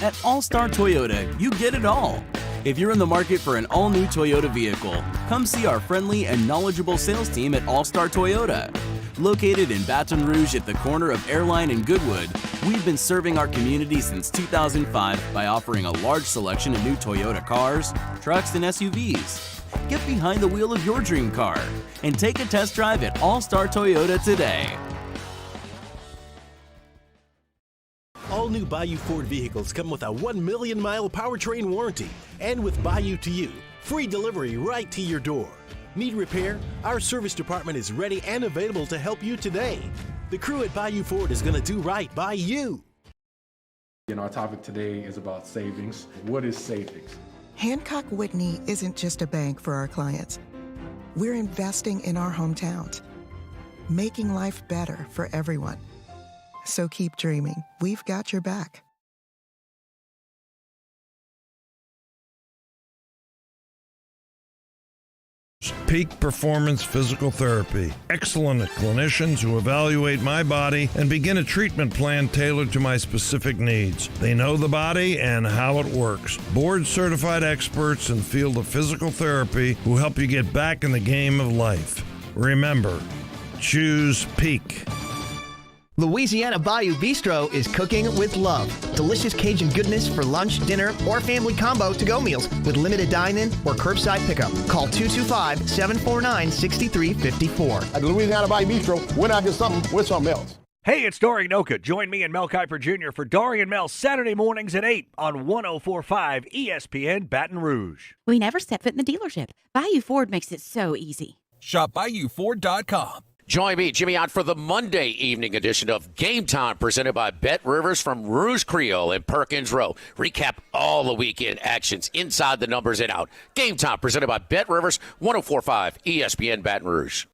Speaker 22: At All-Star Toyota, you get it all. If you're in the market for an all-new Toyota vehicle, come see our friendly and knowledgeable sales team at All-Star Toyota. Located in Baton Rouge at the corner of Airline and Goodwood, we've been serving our community since 2005 by offering a large selection of new Toyota cars, trucks, and SUVs. Get behind the wheel of your dream car and take a test drive at All-Star Toyota today.
Speaker 23: All new Bayou Ford vehicles come with a 1 million mile powertrain warranty. And with Bayou to You, free delivery right to your door. Need repair? Our service department is ready and available to help you today. The crew at Bayou Ford is going to do right by you.
Speaker 24: Our topic today is about savings. What is savings?
Speaker 25: Hancock Whitney isn't just a bank for our clients. We're investing in our hometowns, making life better for everyone. So keep dreaming. We've got your back.
Speaker 26: Peak Performance Physical Therapy. Excellent clinicians who evaluate my body and begin a treatment plan tailored to my specific needs. They know the body and how it works. Board-certified experts in the field of physical therapy who help you get back in the game of life. Remember, choose Peak.
Speaker 27: Louisiana Bayou Bistro is cooking with love. Delicious Cajun goodness for lunch, dinner, or family combo to-go meals with limited dine-in or curbside pickup. Call 225-749-6354.
Speaker 28: At the Louisiana Bayou Bistro, when I get something with something else.
Speaker 29: Hey, it's Dorian Noka. Join me and Mel Kiper Jr. for Dorian Mel Saturday mornings at 8 on 104.5 ESPN Baton Rouge.
Speaker 30: We never step foot in the dealership. Bayou Ford makes it so easy.
Speaker 31: Shop BayouFord.com.
Speaker 32: Join me, Jimmy, on for the Monday evening edition of Game Time, presented by Bet Rivers from Rouge Creole and Perkins Row. Recap all the weekend actions inside the numbers and out. Game Time, presented by Bet Rivers, 104.5 ESPN Baton Rouge.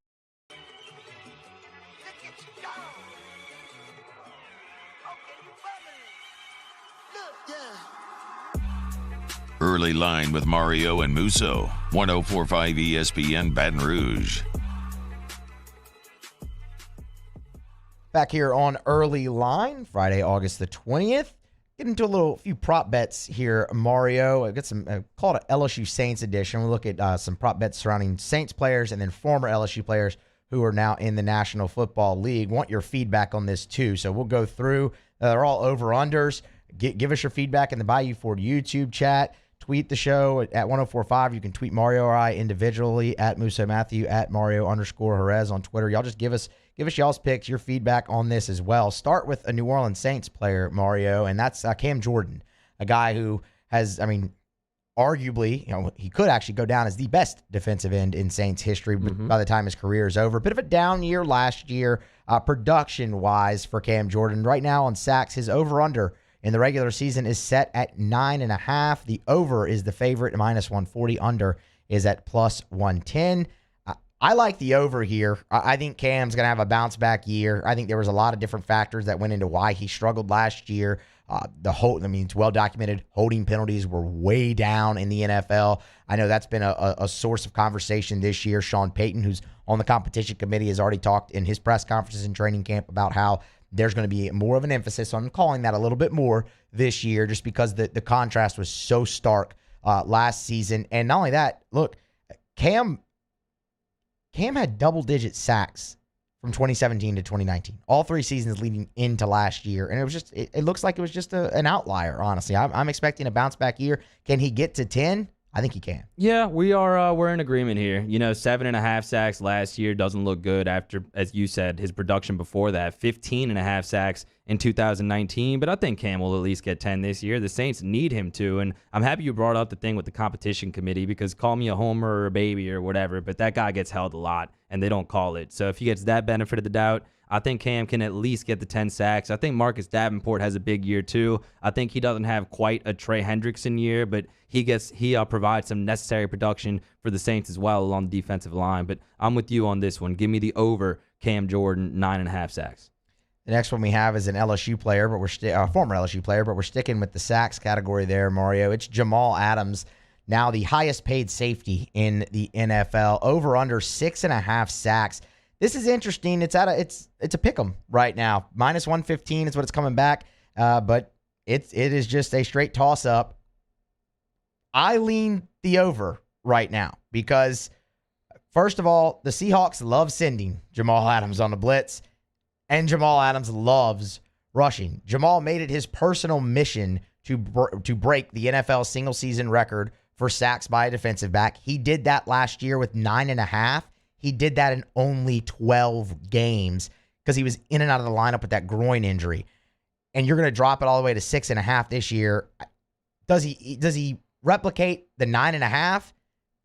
Speaker 2: Early Line with Mario and Musso, 104.5 ESPN Baton Rouge.
Speaker 4: Back here on Early Line, Friday, August the 20th. Get into a few prop bets here, Mario. I've got some, call it an LSU Saints edition. We'll look at some prop bets surrounding Saints players and then former LSU players who are now in the National Football League. Want your feedback on this too. So we'll go through. They're all over-unders. Give us your feedback in the Bayou Ford YouTube chat. Tweet the show at 1045. You can tweet Mario or I individually at Musso Matthew, at Mario_Jerez on Twitter. Y'all just give us y'all's picks, your feedback on this as well. Start with a New Orleans Saints player, Mario, and that's Cam Jordan, a guy who has, arguably, he could actually go down as the best defensive end in Saints history by the time his career is over. Bit of a down year last year, production-wise for Cam Jordan. Right now on sacks, his over-under in the regular season is set at 9.5. The over is the favorite, -140. Under is at +110. I like the over here. I think Cam's going to have a bounce-back year. I think there was a lot of different factors that went into why he struggled last year. It's well-documented. Holding penalties were way down in the NFL. I know that's been a source of conversation this year. Sean Payton, who's on the competition committee, has already talked in his press conferences and training camp about how there's going to be more of an emphasis on calling that a little bit more this year just because the contrast was so stark last season. And not only that, look, Cam had double-digit sacks from 2017 to 2019, all 3 seasons leading into last year. And it looks like it was just an outlier, honestly. I'm expecting a bounce-back year. Can he get to 10? I think he can.
Speaker 1: Yeah, we're in agreement here. 7.5 sacks last year doesn't look good after, as you said, his production before that. 15.5 sacks in 2019, but I think Cam will at least get 10 this year. The Saints need him to, and I'm happy you brought up the thing with the competition committee, because call me a homer or a baby or whatever, but that guy gets held a lot, and they don't call it. So if he gets that benefit of the doubt, I think Cam can at least get the 10 sacks. I think Marcus Davenport has a big year too. I think he doesn't have quite a Trey Hendrickson year, but he provides some necessary production for the Saints as well along the defensive line. But I'm with you on this one. Give me the over Cam Jordan, 9.5 sacks.
Speaker 4: The next one we have is an LSU player, but we're former LSU player, but we're sticking with the sacks category there, Mario. It's Jamal Adams, now the highest paid safety in the NFL, over under 6.5 sacks. This is interesting. It's a pick 'em right now. Minus 115 is what it's coming back, but it is just a straight toss up. I lean the over right now because, first of all, the Seahawks love sending Jamal Adams on the blitz, and Jamal Adams loves rushing. Jamal made it his personal mission to break the NFL single season record for sacks by a defensive back. He did that last year with 9.5. He did that in only 12 games because he was in and out of the lineup with that groin injury. And you're going to drop it all the way to 6.5 this year. Does he replicate the 9.5?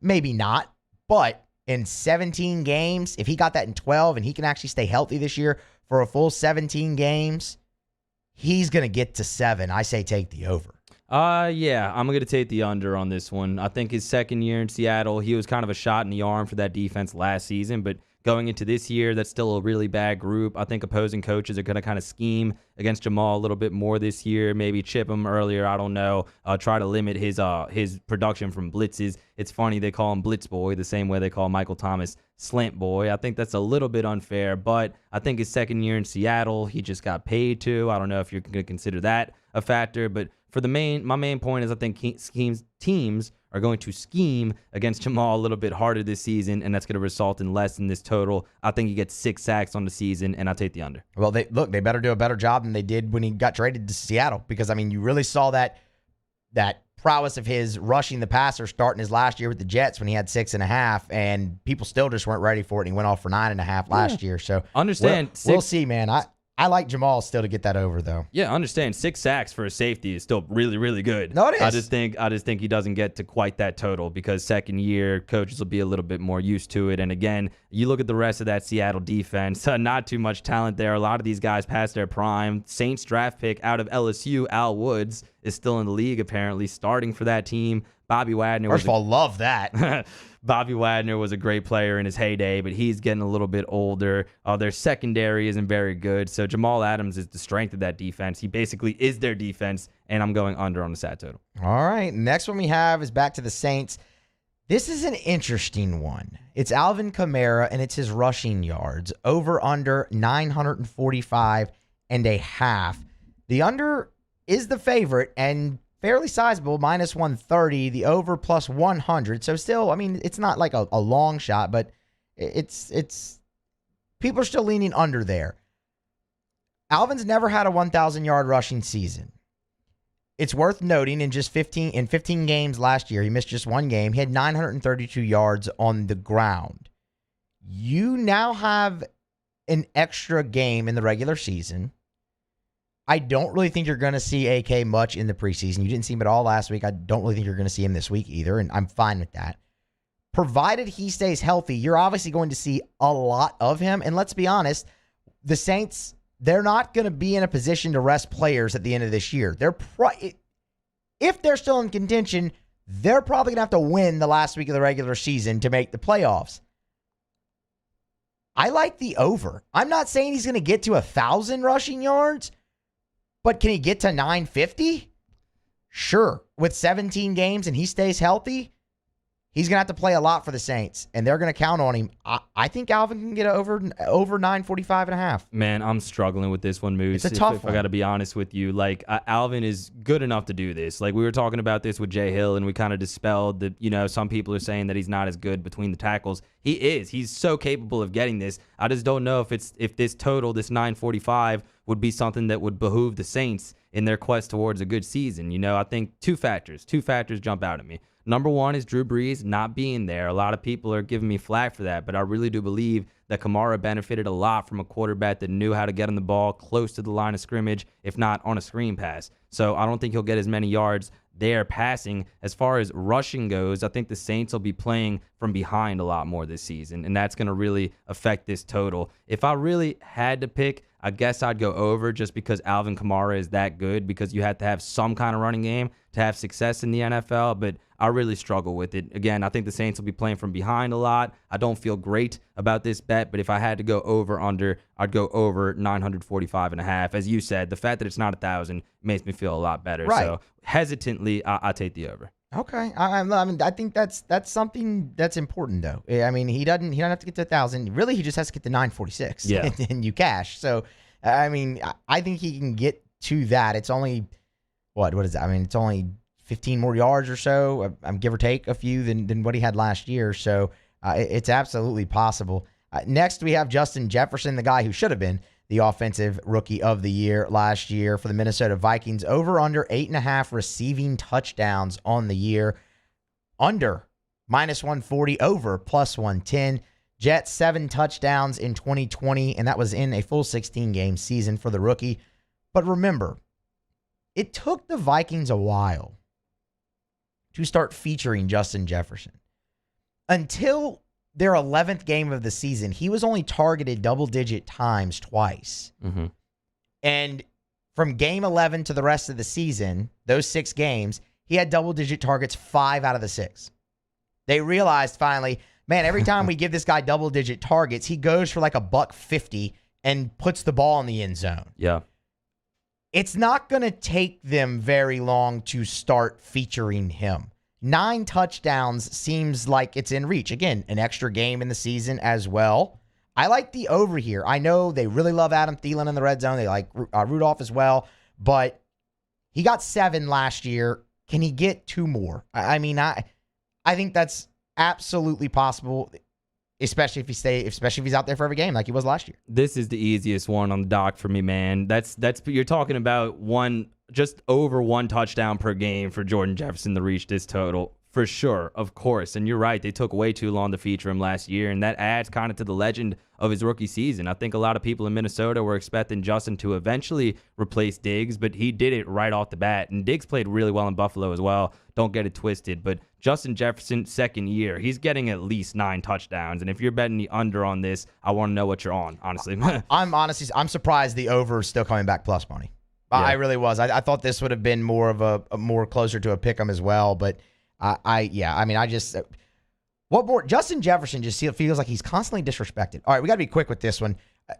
Speaker 4: Maybe not. But in 17 games, if he got that in 12 and he can actually stay healthy this year for a full 17 games, he's going to get to 7. I say take the over.
Speaker 1: Yeah, I'm going to take the under on this one. I think his second year in Seattle, he was kind of a shot in the arm for that defense last season, but going into this year, that's still a really bad group. I think opposing coaches are going to kind of scheme against Jamal a little bit more this year, maybe chip him earlier, I don't know, try to limit his production from blitzes. It's funny, they call him Blitz Boy the same way they call Michael Thomas Slant Boy. I think that's a little bit unfair, but I think his second year in Seattle, he just got paid to. I don't know if you're going to consider that a factor, but for my main point is I think teams are going to scheme against Jamal a little bit harder this season, and that's going to result in less in this total. I think he gets 6 sacks on the season, and I'll take the under.
Speaker 4: Well, they better do a better job than they did when he got traded to Seattle, because, I mean, you really saw that prowess of his rushing the passer starting his last year with the Jets when he had 6.5, and people still just weren't ready for it, and he went off for 9.5 last year. So
Speaker 1: understand.
Speaker 4: We'll see, man. I like Jamal still to get that over, though.
Speaker 1: Yeah, understand. 6 sacks for a safety is still really, really good.
Speaker 4: No, it is.
Speaker 1: I just think he doesn't get to quite that total because second year coaches will be a little bit more used to it. And again, you look at the rest of that Seattle defense, not too much talent there. A lot of these guys past their prime. Saints draft pick out of LSU, Al Woods, is still in the league apparently, starting for that team. Bobby Wagner.
Speaker 4: First of all, love that.
Speaker 1: Bobby Wagner was a great player in his heyday, but he's getting a little bit older. Their secondary isn't very good. So Jamal Adams is the strength of that defense. He basically is their defense, and I'm going under on the sat total.
Speaker 4: All right. Next one we have is back to the Saints. This is an interesting one. It's Alvin Kamara, and it's his rushing yards. Over under 945.5. The under is the favorite, and fairly sizable, minus 130, the over plus 100. So still, I mean, it's not like a long shot, but it's people are still leaning under there. Alvin's never had a 1,000-yard rushing season. It's worth noting in 15 games last year, he missed just one game. He had 932 yards on the ground. You now have an extra game in the regular season. I don't really think you're going to see AK much in the preseason. You didn't see him at all last week. I don't really think you're going to see him this week either, and I'm fine with that. Provided he stays healthy, you're obviously going to see a lot of him. And let's be honest, the Saints, they're not going to be in a position to rest players at the end of this year. If they're still in contention, they're probably going to have to win the last week of the regular season to make the playoffs. I like the over. I'm not saying he's going to get to 1,000 rushing yards, but can he get to 950? Sure. With 17 games and he stays healthy, he's going to have to play a lot for the Saints, and they're going to count on him. I think Alvin can get over 945.5.
Speaker 1: Man, I'm struggling with this one, Moose.
Speaker 4: It's a tough
Speaker 1: one. I got to be honest with you. Like, Alvin is good enough to do this. Like, we were talking about this with Jay Hill, and we kind of dispelled that, some people are saying that he's not as good between the tackles. He is. He's so capable of getting this. I just don't know if this total, this 945, would be something that would behoove the Saints in their quest towards a good season. You know, I think two factors jump out at me. Number one is Drew Brees not being there. A lot of people are giving me flack for that, but I really do believe that Kamara benefited a lot from a quarterback that knew how to get on the ball close to the line of scrimmage, if not on a screen pass. So I don't think he'll get as many yards there passing. As far as rushing goes, I think the Saints will be playing from behind a lot more this season, and that's going to really affect this total. If I really had to pick, I guess I'd go over just because Alvin Kamara is that good, because you have to have some kind of running game to have success in the NFL, but I really struggle with it. Again, I think the Saints will be playing from behind a lot. I don't feel great about this bet, but if I had to go over under, I'd go over 945.5. As you said, the fact that it's not 1,000 makes me feel a lot better.
Speaker 4: Right.
Speaker 1: So hesitantly, I take the over.
Speaker 4: Okay, I mean, I think that's something that's important, though. I mean, he doesn't have to get to 1,000. Really, he just has to get to 946.
Speaker 1: Yeah,
Speaker 4: and you cash. So, I mean, I think he can get to that. It's only what is that? I mean, it's only 15 more yards or so, give or take a few than what he had last year. So it's absolutely possible. Next, we have Justin Jefferson, the guy who should have been the offensive rookie of the year last year for the Minnesota Vikings. Over under 8.5 receiving touchdowns on the year. Under -140, over +110. Jets 7 touchdowns in 2020, and that was in a full 16-game season for the rookie. But remember, it took the Vikings a while to start featuring Justin Jefferson. Until their 11th game of the season, he was only targeted double-digit times twice.
Speaker 1: Mm-hmm.
Speaker 4: And from game 11 to the rest of the season, those 6 games, he had double-digit targets 5 out of the 6. They realized finally, man, every time we give this guy double-digit targets, he goes for like $150 and puts the ball in the end zone.
Speaker 1: Yeah.
Speaker 4: It's not going to take them very long to start featuring him. 9 touchdowns seems like it's in reach. Again, an extra game in the season as well. I like the over here. I know they really love Adam Thielen in the red zone. They like Rudolph as well, but he got 7 last year. Can he get 2 more? I mean, I think that's absolutely possible, especially if he's out there for every game like he was last year.
Speaker 1: This is the easiest one on the dock for me, man. That's you're talking about just over 1 touchdown per game for Jordan Jefferson to reach this total. For sure, of course. And you're right, they took way too long to feature him last year, and that adds kind of to the legend of his rookie season. I think a lot of people in Minnesota were expecting Justin to eventually replace Diggs, but he did it right off the bat. And Diggs played really well in Buffalo as well. Don't get it twisted. But Justin Jefferson, second year, he's getting at least 9 touchdowns. And if you're betting the under on this, I want to know what you're on, honestly.
Speaker 4: I'm surprised the over is still coming back plus money. Yeah. I really was. I thought this would have been more of a more closer to a pick 'em as well, but what more? Justin Jefferson just feels like he's constantly disrespected. All right, we got to be quick with this one,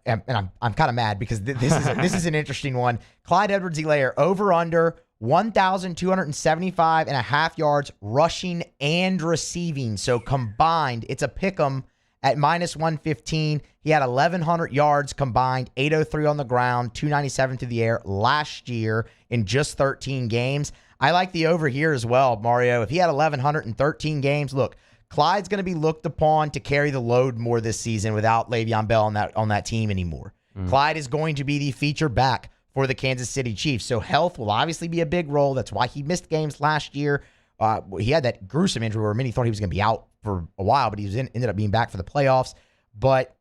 Speaker 4: and I'm kind of mad because this is an interesting one. Clyde Edwards-Helaire over under 1,275.5 yards rushing and receiving. So combined, it's a pick 'em at -115. He had 1,100 yards combined, 803 on the ground, 297 through the air last year in just 13 games. I like the over here as well, Mario. If he had 1,113 games, look, Clyde's going to be looked upon to carry the load more this season without Le'Veon Bell on that team anymore. Clyde is going to be the feature back for the Kansas City Chiefs. So health will obviously be a big role. That's why he missed games last year. He had that gruesome injury where many thought he was going to be out for a while, but he ended up being back for the playoffs. But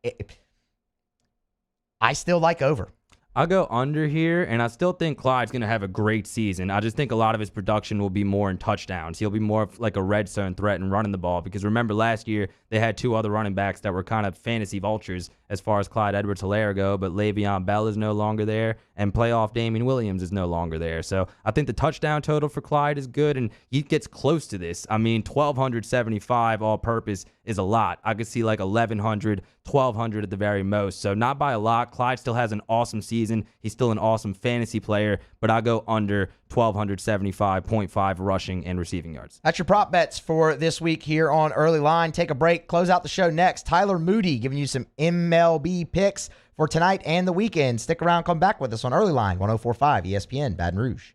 Speaker 4: I still like over.
Speaker 1: I'll go under here, and I still think Clyde's going to have a great season. I just think a lot of his production will be more in touchdowns. He'll be more of like a red zone threat and running the ball, because remember last year they had 2 other running backs that were kind of fantasy vultures as far as Clyde Edwards-Helaire go, but Le'Veon Bell is no longer there, and playoff Damian Williams is no longer there. So I think the touchdown total for Clyde is good, and he gets close to this. I mean, 1,275 all-purpose is a lot. I could see like 1,100, 1,200 at the very most. So not by a lot. Clyde still has an awesome season. He's still an awesome fantasy player, but I go under 1,275.5 rushing and receiving yards.
Speaker 4: That's your prop bets for this week here on Early Line. Take a break. Close out the show next. Tyler Moody giving you some MLB picks for tonight and the weekend. Stick around. Come back with us on Early Line, 104.5 ESPN, Baton Rouge.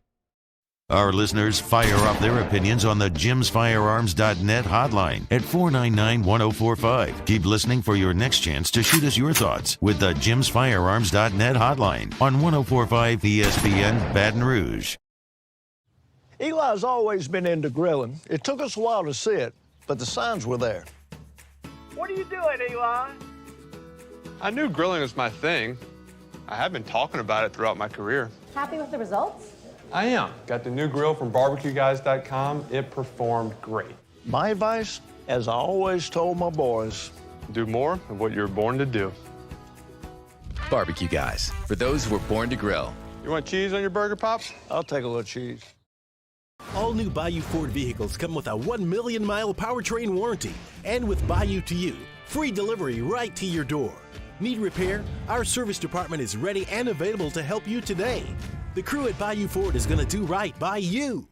Speaker 2: Our listeners fire off their opinions on the jimsfirearms.net hotline at 499-1045. Keep listening for your next chance to shoot us your thoughts with the jimsfirearms.net hotline on 1045 ESPN Baton Rouge.
Speaker 17: Eli's always been into grilling. It took us a while to see it, but the signs were there.
Speaker 3: What are you doing, Eli?
Speaker 18: I knew grilling was my thing. I have been talking about it throughout my career.
Speaker 5: Happy with the results?
Speaker 18: I am. Got the new grill from barbecueguys.com. It performed great.
Speaker 17: My advice, as I always told my boys,
Speaker 18: do more of what you're born to do.
Speaker 20: Barbecue Guys, for those who were born to grill.
Speaker 18: You want cheese on your burger, Pops?
Speaker 17: I'll take a little cheese.
Speaker 23: All new Bayou Ford vehicles come with a 1 million mile powertrain warranty. And with Bayou to You, free delivery right to your door. Need repair? Our service department is ready and available to help you today. The crew at Bayou Ford is going to do right by you.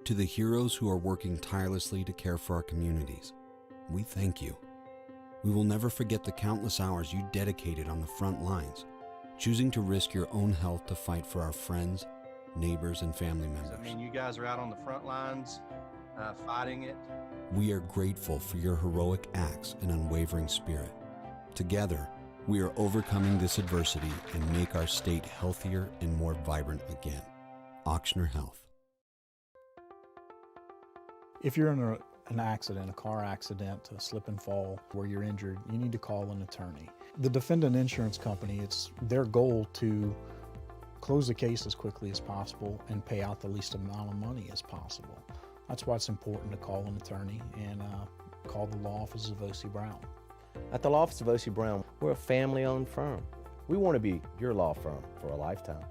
Speaker 7: To the heroes who are working tirelessly to care for our communities, we thank you. We will never forget the countless hours you dedicated on the front lines, choosing to risk your own health to fight for our friends, neighbors, and family members.
Speaker 8: I mean, you guys are out on the front lines, fighting it.
Speaker 7: We are grateful for your heroic acts and unwavering spirit. Together, we are overcoming this adversity and make our state healthier and more vibrant again. Ochsner Health.
Speaker 9: If you're in an accident, a car accident, a slip and fall where you're injured, you need to call an attorney. The defendant insurance company, it's their goal to close the case as quickly as possible and pay out the least amount of money as possible. That's why it's important to call an attorney and call the law office of O.C. Brown.
Speaker 10: At the law office of O.C. Brown, we're a family-owned firm. We want to be your law firm for a lifetime.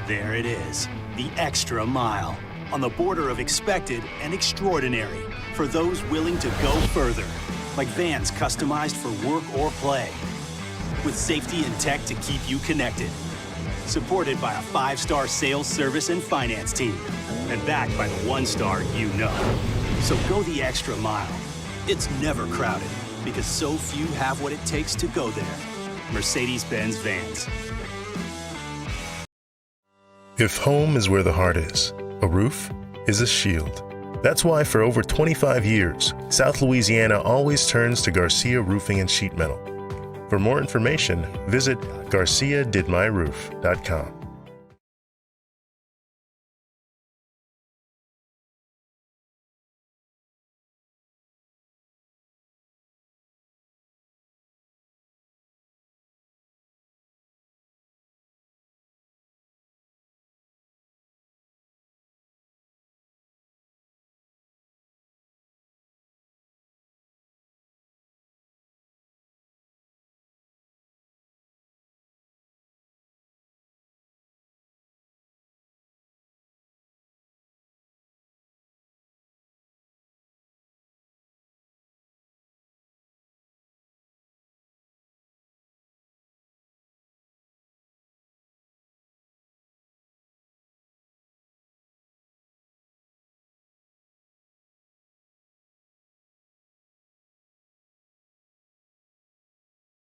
Speaker 11: There it is, the extra mile, on the border of expected and extraordinary for those willing to go further, like vans customized for work or play, with safety and tech to keep you connected, supported by a 5-star sales, service, and finance team, and backed by the 1-star you know. So go the extra mile. It's never crowded, because so few have what it takes to go there. Mercedes-Benz Vans.
Speaker 12: If home is where the heart is, a roof is a shield. That's why for over 25 years, South Louisiana always turns to Garcia Roofing and Sheet Metal. For more information, visit garciadidmyroof.com.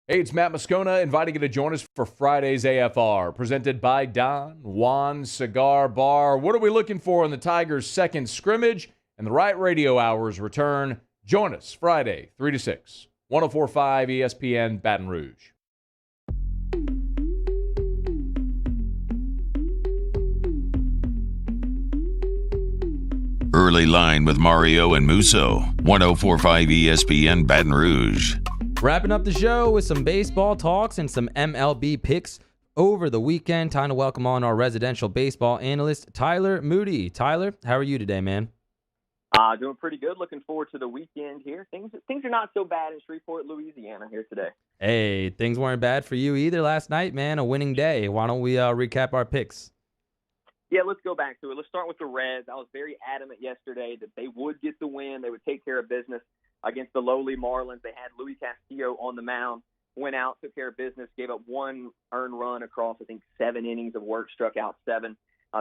Speaker 13: Hey, it's Matt Moscona inviting you to join us for Friday's AFR, presented by Don Juan Cigar Bar. What are we looking for in the Tigers' second scrimmage? And the right radio hours return. Join us Friday, 3 to 6, 104.5 ESPN Baton Rouge.
Speaker 2: Early Line with Mario and Musso, 104.5 ESPN Baton Rouge.
Speaker 1: Wrapping up the show with some baseball talks and some MLB picks over the weekend. Time to welcome on our residential baseball analyst, Tyler Moody. Tyler, how are you today, man?
Speaker 5: Doing pretty good. Looking forward to the weekend here. Things are not so bad in Shreveport, Louisiana here today.
Speaker 1: Hey, things weren't bad for you either last night, man. A winning day. Why don't we recap our picks?
Speaker 5: Yeah, let's go back to it. Let's start with the Reds. I was very adamant yesterday that they would get the win. They would take care of business against the lowly Marlins. They had Luis Castillo on the mound, went out, took care of business, gave up one earned run across, I think, 7 innings of work, struck out 7.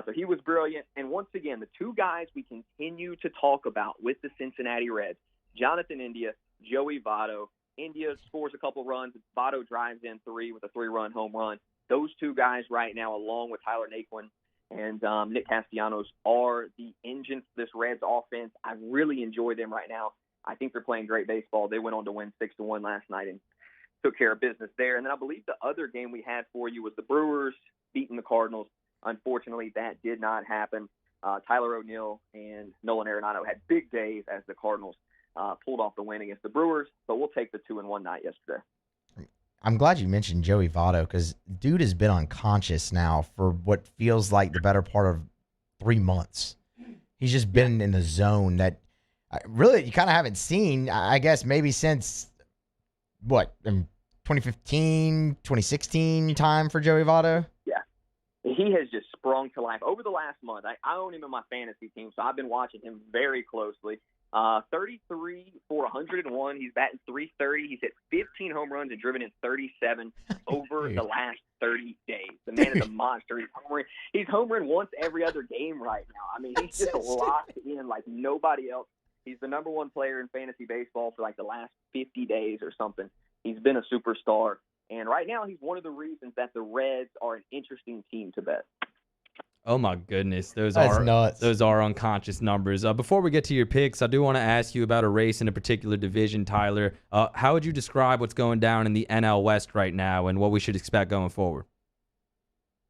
Speaker 5: So he was brilliant. And once again, the two guys we continue to talk about with the Cincinnati Reds, Jonathan India, Joey Votto. India scores a couple runs. Votto drives in 3 with a 3-run home run. Those two guys right now, along with Tyler Naquin and Nick Castellanos, are the engines for this Reds offense. I really enjoy them right now. I think they're playing great baseball. They went on to win 6-1 last night and took care of business there. And then I believe the other game we had for you was the Brewers beating the Cardinals. Unfortunately, that did not happen. Tyler O'Neill and Nolan Arenado had big days as the Cardinals pulled off the win against the Brewers, but we'll take the 2-1 night yesterday.
Speaker 4: I'm glad you mentioned Joey Votto because dude has been unconscious now for what feels like the better part of 3 months. He's just been in the zone that really you kind of haven't seen, I guess, maybe since, in 2015, 2016 time for Joey Votto?
Speaker 5: Yeah. He has just sprung to life. Over the last month, I own him in my fantasy team, so I've been watching him very closely. 33 for 101. He's batting .330. He's hit 15 home runs and driven in 37 over the last 30 days. The man is a monster. He's homering once every other game right now. I mean, he's just locked in like nobody else. He's the number 1 player in fantasy baseball for like the last 50 days or something. He's been a superstar. And right now, he's one of the reasons that the Reds are an interesting team to bet.
Speaker 1: Oh my goodness, those
Speaker 4: That's
Speaker 1: are
Speaker 4: nuts.
Speaker 1: Those are unconscious numbers. Before we get to your picks, I do want to ask you about a race in a particular division, Tyler. How would you describe what's going down in the NL West right now and what we should expect going forward?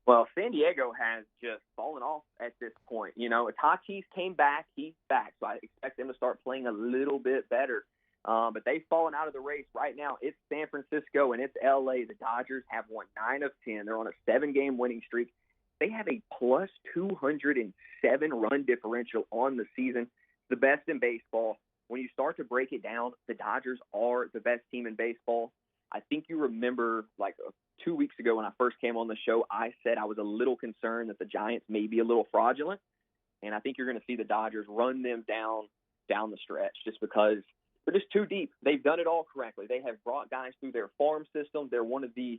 Speaker 5: Well, San Diego has just fallen off at this point. You know, Tatis came back. He's back, so I expect them to start playing a little bit better. But they've fallen out of the race. Right now, it's San Francisco and it's L.A. The Dodgers have won 9 of 10. They're on a 7-game winning streak. They have a plus 207 run differential on the season, the best in baseball. When you start to break it down, the Dodgers are the best team in baseball. I think you remember like 2 weeks ago when I first came on the show, I said I was a little concerned that the Giants may be a little fraudulent. And I think you're going to see the Dodgers run them down the stretch just because they're just too deep. They've done it all correctly. They have brought guys through their farm system. They're one of the,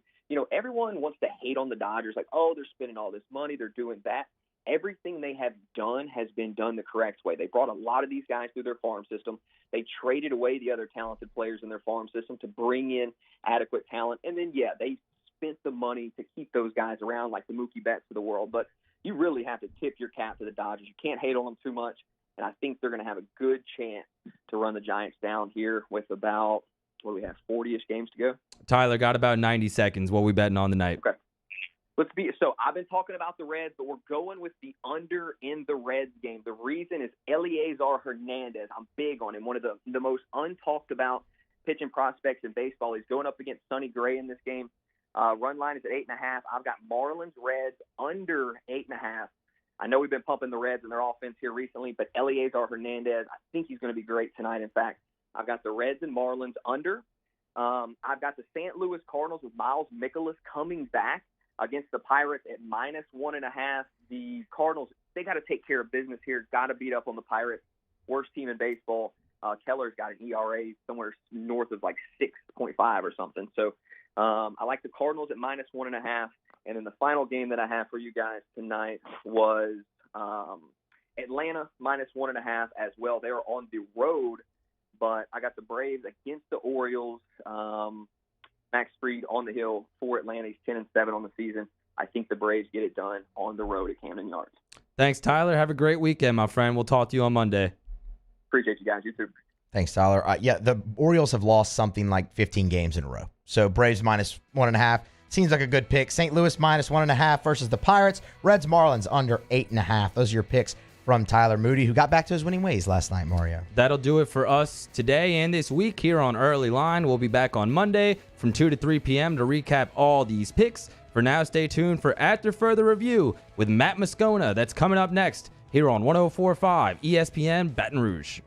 Speaker 5: everyone wants to hate on the Dodgers, like, oh, they're spending all this money, they're doing that. Everything they have done has been done the correct way. They brought a lot of these guys through their farm system. They traded away the other talented players in their farm system to bring in adequate talent. And then, they spent the money to keep those guys around like the Mookie Betts of the world. But you really have to tip your cap to the Dodgers. You can't hate on them too much. And I think they're going to have a good chance to run the Giants down here with about, 40-ish games to go?
Speaker 1: Tyler, got about 90 seconds. What we betting on tonight?
Speaker 5: Okay. So I've been talking about the Reds, but we're going with the under in the Reds game. The reason is Eliezer Hernandez. I'm big on him. One of the most untalked about pitching prospects in baseball. He's going up against Sonny Gray in this game. Run line is at 8.5. I've got Marlins Reds under 8.5. I know we've been pumping the Reds and their offense here recently, but Eliezer Hernandez, I think he's going to be great tonight. In fact, I've got the Reds and Marlins under. I've got the St. Louis Cardinals with Miles Mikolas coming back against the Pirates at -1.5. The Cardinals, they got to take care of business here. Got to beat up on the Pirates. Worst team in baseball. Keller's got an ERA somewhere north of like 6.5 or something. So I like the Cardinals at -1.5. And then the final game that I have for you guys tonight was Atlanta -1.5 as well. They are on the road, but I got the Braves against the Orioles. Max Fried on the hill for Atlanta. He's 10-7 on the season. I think the Braves get it done on the road at Camden Yards.
Speaker 1: Thanks, Tyler. Have a great weekend, my friend. We'll talk to you on Monday.
Speaker 5: Appreciate you guys. You too.
Speaker 4: Thanks, Tyler. The Orioles have lost something like 15 games in a row. So Braves -1.5. Seems like a good pick. St. Louis -1.5 versus the Pirates. Reds Marlins under 8.5. Those are your picks from Tyler Moody, who got back to his winning ways last night, Mario.
Speaker 1: That'll do it for us today and this week here on Early Line. We'll be back on Monday from 2 to 3 p.m. to recap all these picks. For now, stay tuned for After Further Review with Matt Moscona. That's coming up next here on 104.5 ESPN Baton Rouge.